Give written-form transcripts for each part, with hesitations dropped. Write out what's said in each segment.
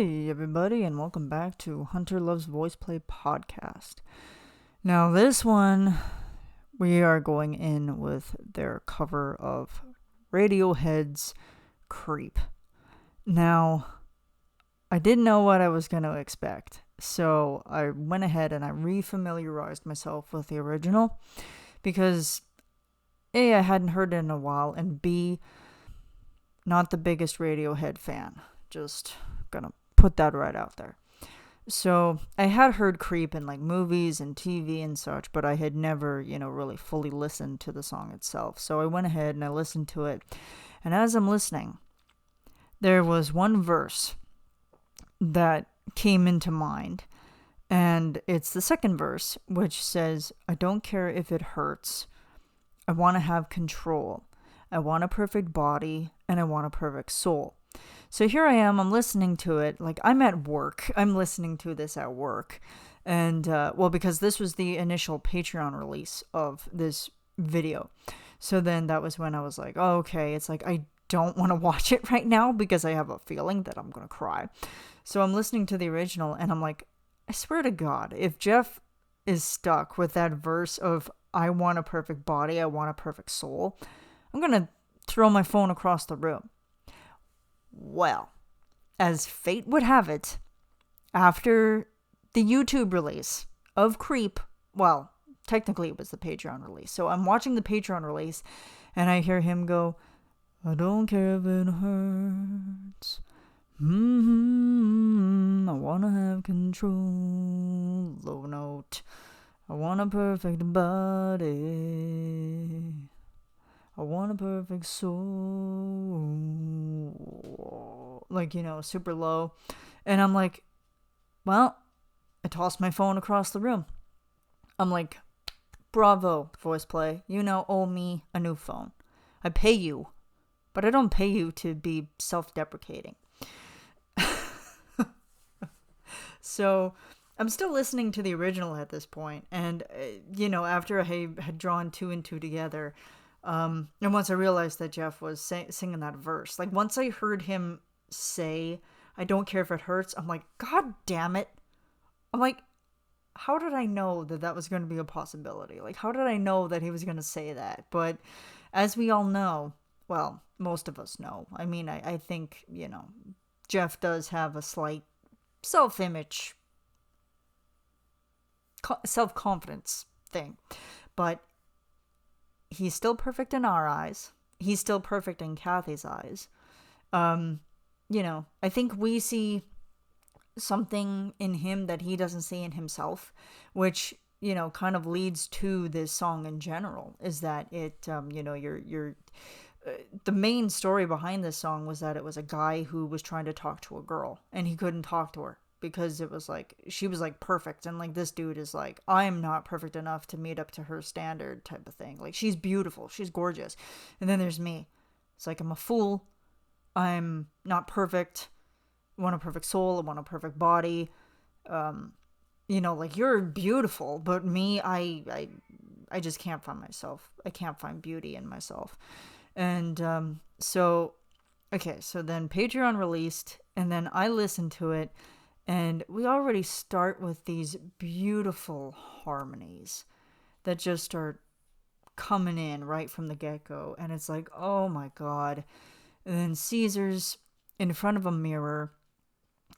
Hey everybody, and welcome back to Hunter Loves Voiceplay podcast. Now this one, we are going in with their cover of Radiohead's Creep. Now, I didn't know what I was going to expect, so I went ahead and I refamiliarized myself with the original, because A, I hadn't heard it in a while, and B, not the biggest Radiohead fan. Just gonna put that right out there. So I had heard Creep in like movies and TV and such, but I had never, really fully listened to the song itself. So I went ahead and I listened to it. And as I'm listening, there was one verse that came into mind. And it's the second verse, which says, "I don't care if it hurts. I want to have control. I want a perfect body and I want a perfect soul." So here I am, I'm listening to it, like I'm at work, I'm listening to this at work, and, because this was the initial Patreon release of this video, so then that was when I was like, oh, okay, it's like, I don't want to watch it right now, because I have a feeling that I'm gonna cry, so I'm listening to the original, and I'm like, I swear to God, if Jeff is stuck with that verse of, I want a perfect body, I want a perfect soul, I'm gonna throw my phone across the room. Well, as fate would have it, after the YouTube release of Creep, well, technically it was the Patreon release, so I'm watching the Patreon release, and I hear him go, "I don't care if it hurts. I wanna have control. Low note. I want a perfect body. I want a perfect soul." Like, super low. And I'm like, well, I tossed my phone across the room. I'm like, bravo, Voiceplay. Owe me a new phone. I pay you, but I don't pay you to be self-deprecating. So I'm still listening to the original at this point. And, after I had drawn two and two together, and once I realized that Jeff was singing that verse, like once I heard him say, "I don't care if it hurts," I'm like, God damn it. I'm like, how did I know that that was going to be a possibility? Like, how did I know that he was going to say that? But as we all know, well, most of us know. I mean, I think, Jeff does have a slight self-image, self-confidence thing. But he's still perfect in our eyes. He's still perfect in Kathy's eyes. I think we see something in him that he doesn't see in himself, which, kind of leads to this song in general, is that it, the main story behind this song was that it was a guy who was trying to talk to a girl, and he couldn't talk to her, because it was like, she was like perfect, and like this dude is like, I'm not perfect enough to meet up to her standard type of thing. Like, she's beautiful, she's gorgeous, and then there's me. It's like, I'm a fool, I'm not perfect, I want a perfect soul, I want a perfect body, like, you're beautiful, but me, I just can't find myself. I can't find beauty in myself. And so then Patreon released, and then I listened to it, and we already start with these beautiful harmonies that just start coming in right from the get-go. And it's like, oh my God. And then Cesar's in front of a mirror,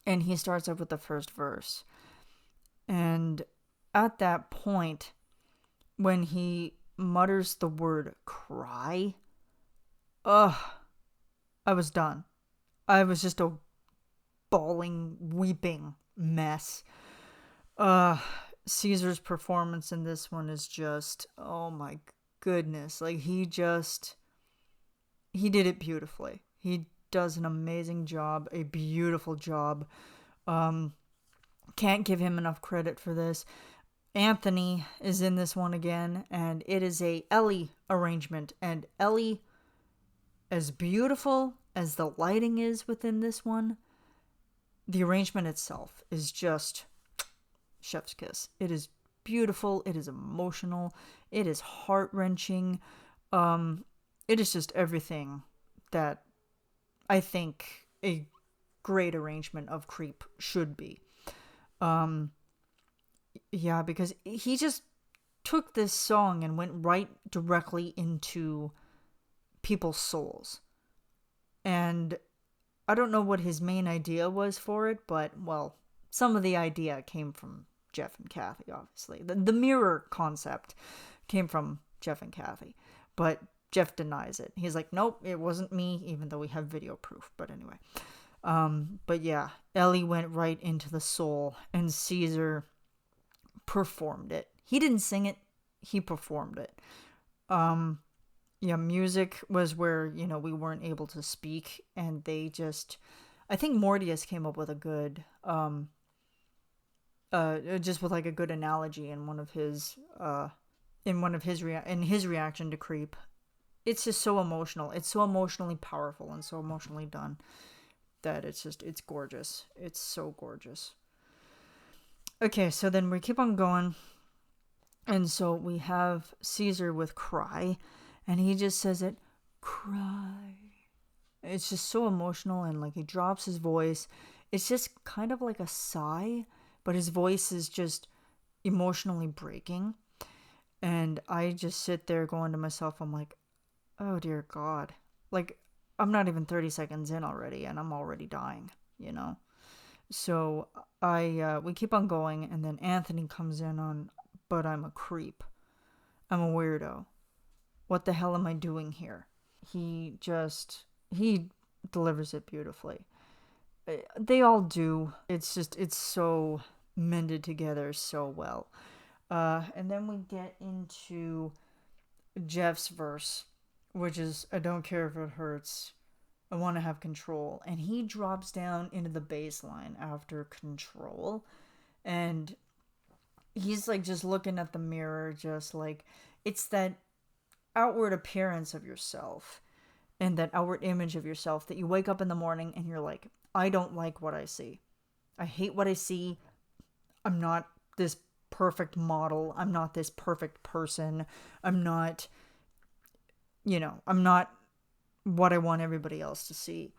and he starts up with the first verse. And at that point, when he mutters the word cry, I was done. I was just a bawling, weeping mess. Cesar's performance in this one is just, oh my goodness. Like, he did it beautifully. He does an amazing job, a beautiful job. Can't give him enough credit for this. Anthony is in this one again, and it is a Ellie arrangement. And Ellie, as beautiful as the lighting is within this one, the arrangement itself is just chef's kiss. It is beautiful. It is emotional. It is heart-wrenching. It is just everything that I think a great arrangement of Creep should be. Yeah, because he just took this song and went right directly into people's souls. And I don't know what his main idea was for it, but, well, some of the idea came from Jeff and Kathy, obviously. The mirror concept came from Jeff and Kathy, but Jeff denies it. He's like, nope, it wasn't me, even though we have video proof. But anyway. But yeah, Ellie went right into the soul, and Cesar performed it. He didn't sing it, he performed it. Yeah, music was where, we weren't able to speak, and they just, I think Mortius came up with a good, just with like a good analogy in one of his, in his reaction to Creep. It's just so emotional. It's so emotionally powerful and so emotionally done that it's gorgeous. It's so gorgeous. Okay, so then we keep on going. And so we have Cesar with Cry, and he just says it, cry. It's just so emotional, and like he drops his voice. It's just kind of like a sigh, but his voice is just emotionally breaking. And I just sit there going to myself, I'm like, oh dear God. Like, I'm not even 30 seconds in already, and I'm already dying, So we keep on going, and then Anthony comes in on, but I'm a creep. I'm a weirdo. What the hell am I doing here? He delivers it beautifully. They all do. It's so mended together so well. And then we get into Jeff's verse, which is, I don't care if it hurts. I want to have control. And he drops down into the bass line after control. And he's like just looking at the mirror, just like, it's that outward appearance of yourself and that outward image of yourself that you wake up in the morning and you're like, I don't like what I see. I hate what I see. I'm not this perfect model. I'm not this perfect person. I'm not what I want everybody else to see.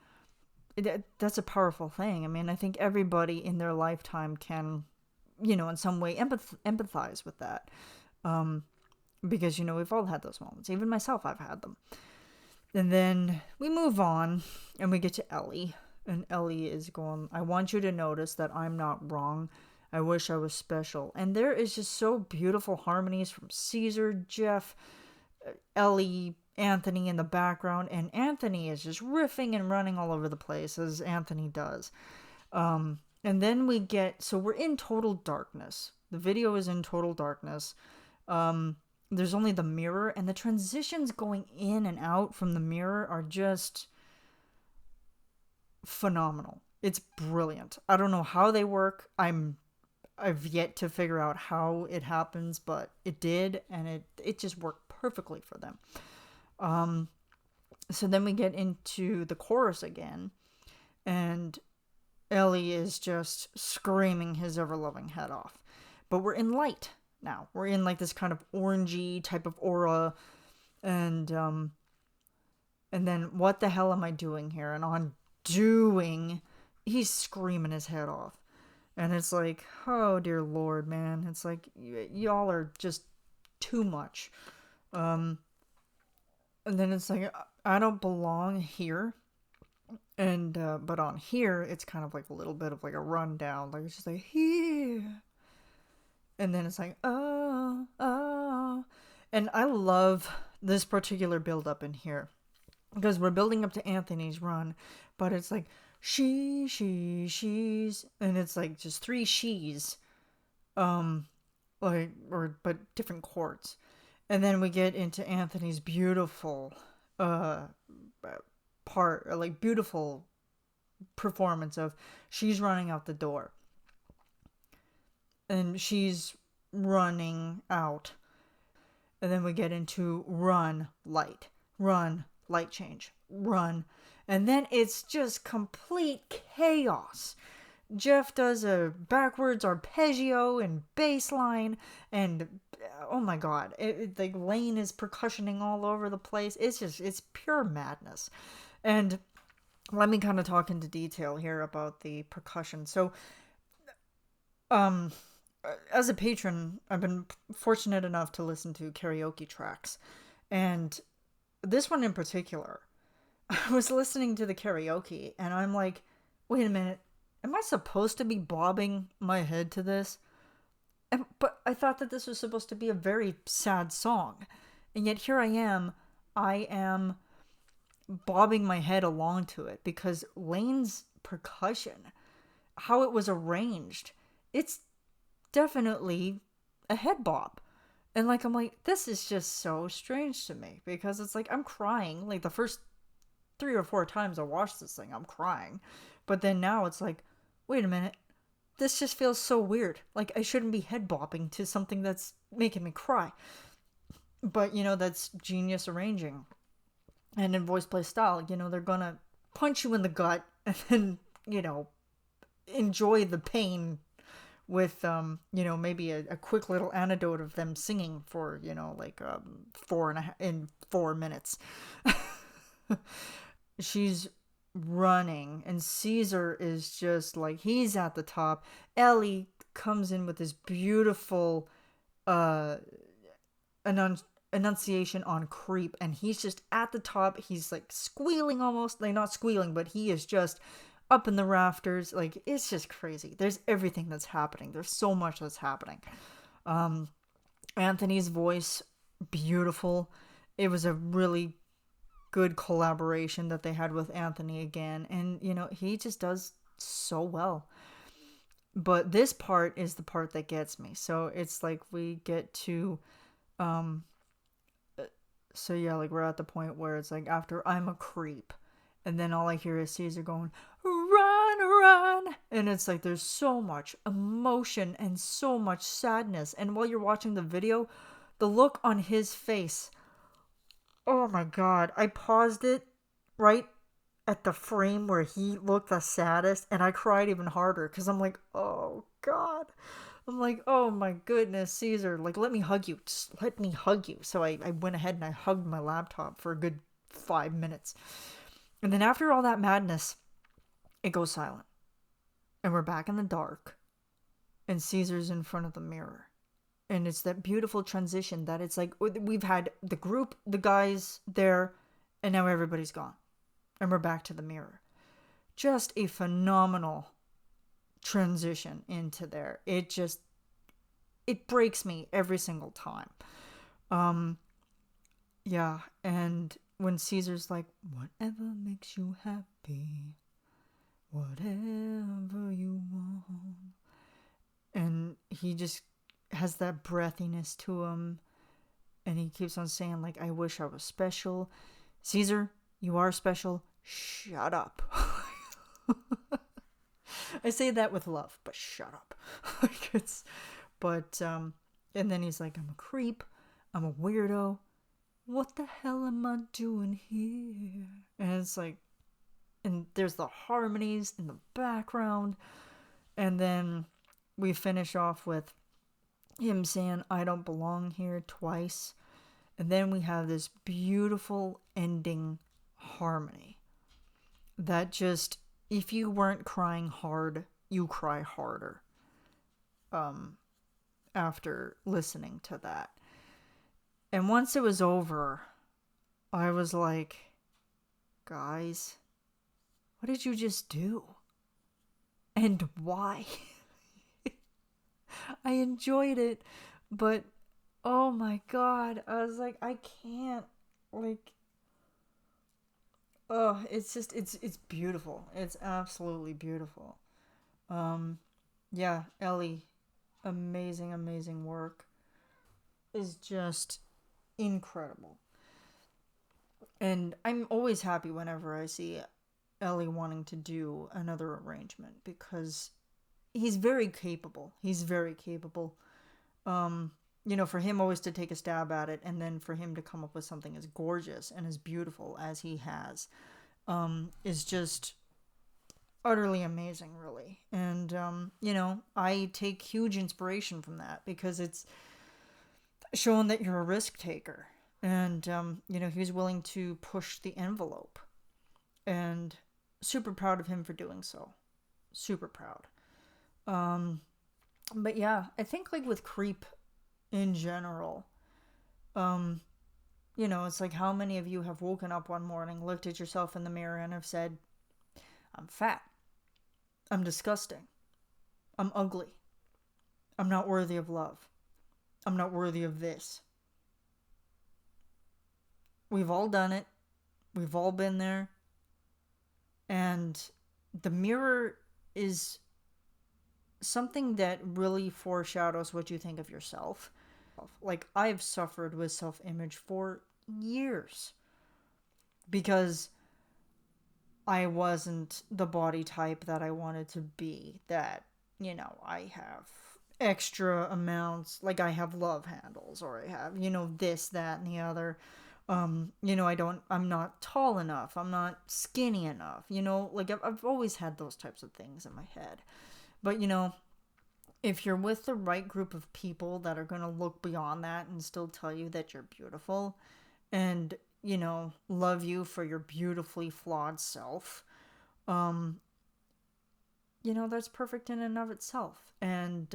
That's a powerful thing. I mean, I think everybody in their lifetime can, in some way empathize with that. Because, we've all had those moments. Even myself, I've had them. And then we move on and we get to Ellie. And Ellie is going, I want you to notice that I'm not wrong. I wish I was special. And there is just so beautiful harmonies from Cesar, Jeff, Ellie, Anthony in the background, and Anthony is just riffing and running all over the place as Anthony does. And then we're in total darkness. The video is in total darkness. There's only the mirror, and the transitions going in and out from the mirror are just phenomenal. It's brilliant. I don't know how they work. I've yet to figure out how it happens, but it did, and it just worked perfectly for them. So then we get into the chorus again, and Ellie is just screaming his ever-loving head off. But we're in light now. We're in like this kind of orangey type of aura, and then what the hell am I doing here? And on doing, he's screaming his head off. And it's like, oh dear Lord, man. It's like, y'all are just too much. And then it's like, I don't belong here. And, but on here, it's kind of like a little bit of like a rundown. Like, it's just like, here. And then it's like, oh, oh. And I love this particular build up in here. Because we're building up to Anthony's run. But it's like, she's. And it's like just three she's. But different chords. And then we get into Anthony's beautiful beautiful performance of she's running out the door. And she's running out. And then we get into run, light change, run. And then it's just complete chaos. Jeff does a backwards arpeggio and bass line, and oh my God, like Lane is percussioning all over the place. It's pure madness. And let me kind of talk into detail here about the percussion. So, um, as a patron, I've been fortunate enough to listen to karaoke tracks, and this one in particular, I was listening to the karaoke, and I'm like, wait a minute, am I supposed to be bobbing my head to this? But I thought that this was supposed to be a very sad song, and yet here I am bobbing my head along to it because Lane's percussion, how it was arranged, it's definitely a head bob. And like I'm like, this is just so strange to me because it's like I'm crying. Like the first 3 or 4 times I watched this thing, I'm crying. But then now it's like, wait a minute, this just feels so weird. Like I shouldn't be head bopping to something that's making me cry. But that's genius arranging. And in voice play style, they're gonna punch you in the gut and then, enjoy the pain with maybe a quick little anecdote of them singing for like 4 minutes. She's running and Cesar is just like he's at the top. Ellie comes in with this beautiful uh enunciation on creep, and he's just at the top. He's like squealing almost, like not squealing, but he is just up in the rafters. Like it's just crazy. There's everything that's happening. There's so much that's happening. Anthony's voice, beautiful. It was a really good collaboration that they had with Anthony again, and he just does so well. But this part is the part that gets me. So it's like we get to so yeah, like we're at the point where it's like after I'm a creep, and then all I hear is Caesar going, run, run. And it's like there's so much emotion and so much sadness. And while you're watching the video, the look on his face, oh my god, I paused it right at the frame where he looked the saddest, and I cried even harder because I'm like, oh god. I'm like, oh my goodness, Caesar, like, let me hug you. Just let me hug you. So I went ahead and I hugged my laptop for a good 5 minutes. And then after all that madness, it goes silent. And we're back in the dark. And Caesar's in front of the mirror. And it's that beautiful transition that it's like we've had the group, the guys there, and now everybody's gone. And we're back to the mirror. Just a phenomenal transition into there. It breaks me every single time. Yeah, and when Caesar's like, whatever makes you happy, whatever you want, and he just has that breathiness to him, and he keeps on saying like, I wish I was special. Caesar, you are special. Shut up. I say that with love, but shut up. And then he's like, I'm a creep, I'm a weirdo, what the hell am I doing here? And it's like, and there's the harmonies in the background, and then we finish off with him saying, I don't belong here twice, and then we have this beautiful ending harmony that just, if you weren't crying hard, you cry harder after listening to that. And once it was over, I was like, guys, what did you just do? And why? I enjoyed it, but oh my god, I was like, I can't, like, oh, it's just, it's beautiful. It's absolutely beautiful. Yeah, Ellie, amazing work, is just incredible. And I'm always happy whenever I see Ellie wanting to do another arrangement because he's very capable. He's very capable. For him always to take a stab at it and then for him to come up with something as gorgeous and as beautiful as he has is just utterly amazing, really. And, I take huge inspiration from that because it's showing that you're a risk taker. And, he was willing to push the envelope. And super proud of him for doing so. Super proud. But yeah, I think like with Creep in general, it's like how many of you have woken up one morning, looked at yourself in the mirror, and have said, I'm fat. I'm disgusting. I'm ugly. I'm not worthy of love. I'm not worthy of this. We've all done it. We've all been there. And the mirror is something that really foreshadows what you think of yourself. Like, I've suffered with self-image for years because I wasn't the body type that I wanted to be. That, I have extra amounts, like I have love handles, or I have, this, that, and the other. I'm not tall enough. I'm not skinny enough. Like I've always had those types of things in my head. But, if you're with the right group of people that are going to look beyond that and still tell you that you're beautiful and, love you for your beautifully flawed self, that's perfect in and of itself. And,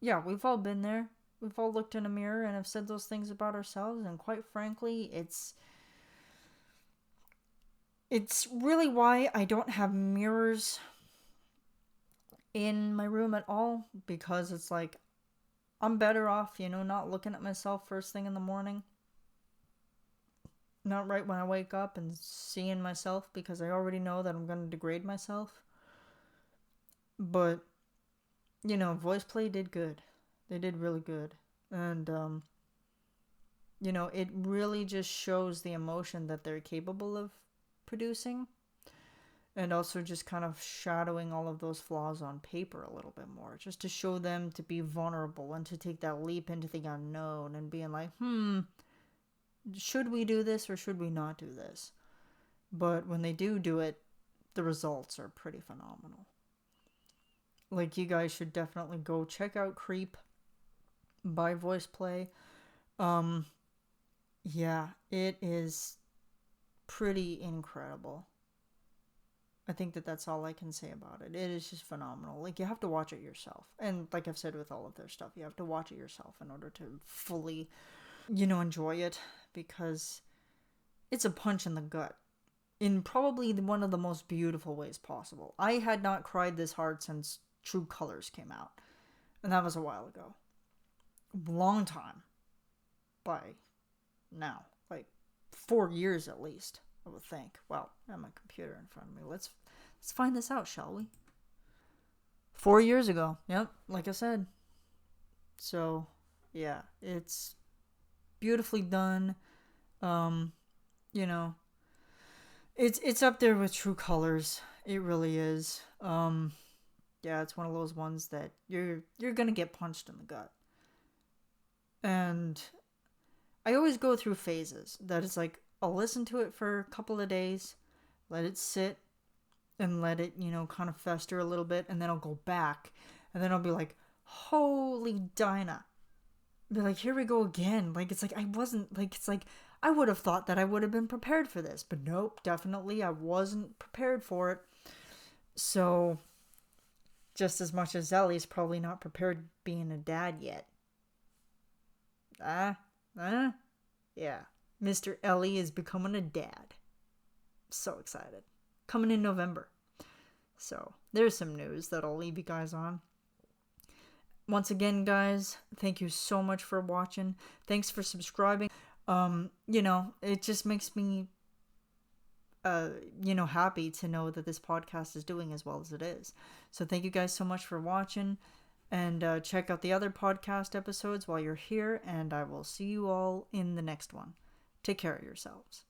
yeah, we've all been there. We've all looked in a mirror and have said those things about ourselves. And quite frankly, it's really why I don't have mirrors in my room at all, because it's like I'm better off, not looking at myself first thing in the morning, not right when I wake up and seeing myself, because I already know that I'm going to degrade myself. But Voiceplay did good. They did really good. And it really just shows the emotion that they're capable of producing. And also just kind of shadowing all of those flaws on paper a little bit more. Just to show them to be vulnerable and to take that leap into the unknown and being like, should we do this or should we not do this? But when they do it, the results are pretty phenomenal. Like, you guys should definitely go check out Creep by Voiceplay. Yeah, it is pretty incredible. I think that's all I can say about it. It is just phenomenal. Like, you have to watch it yourself. And like I've said with all of their stuff, you have to watch it yourself in order to fully, enjoy it, because it's a punch in the gut in probably one of the most beautiful ways possible. I had not cried this hard since True Colors came out. And that was a while ago. Long time. By now. Like 4 years at least, I would think. Well, I have my computer in front of me. Let's find this out, shall we? 4 years ago. Yep, like I said. So, yeah, it's beautifully done. It's up there with True Colors. It really is. Yeah, it's one of those ones that you're gonna get punched in the gut. And I always go through phases that it's like I'll listen to it for a couple of days, let it sit, and let it, kind of fester a little bit, and then I'll go back, and then I'll be like, holy Dinah. Be like, here we go again. Like, it's like I wasn't, like, it's like I would have thought that I would have been prepared for this, but nope, definitely I wasn't prepared for it. So, just as much as Ellie's probably not prepared being a dad yet. Yeah. Mr. Ellie is becoming a dad. So excited. Coming in November. So, there's some news that I'll leave you guys on. Once again, guys, thank you so much for watching. Thanks for subscribing. It just makes me, happy to know that this podcast is doing as well as it is. So thank you guys so much for watching. And check out the other podcast episodes while you're here. And I will see you all in the next one. Take care of yourselves.